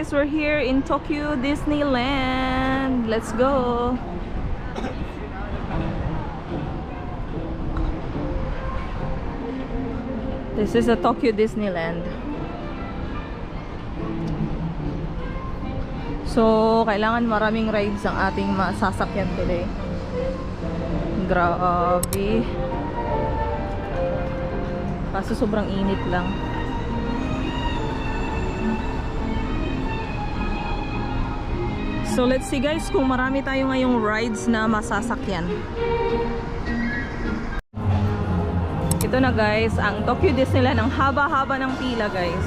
guys, we're here in Tokyo Disneyland. Let's go. This is a Tokyo Disneyland. So, kailangan maraming rides ang ating masasakyan today. Grabe. Kaso sobrang init lang. So, let's see guys kung marami tayo ngayong rides na masasakyan. Ito na guys, ang Tokyo Disneyland. Ang haba-haba ng pila guys.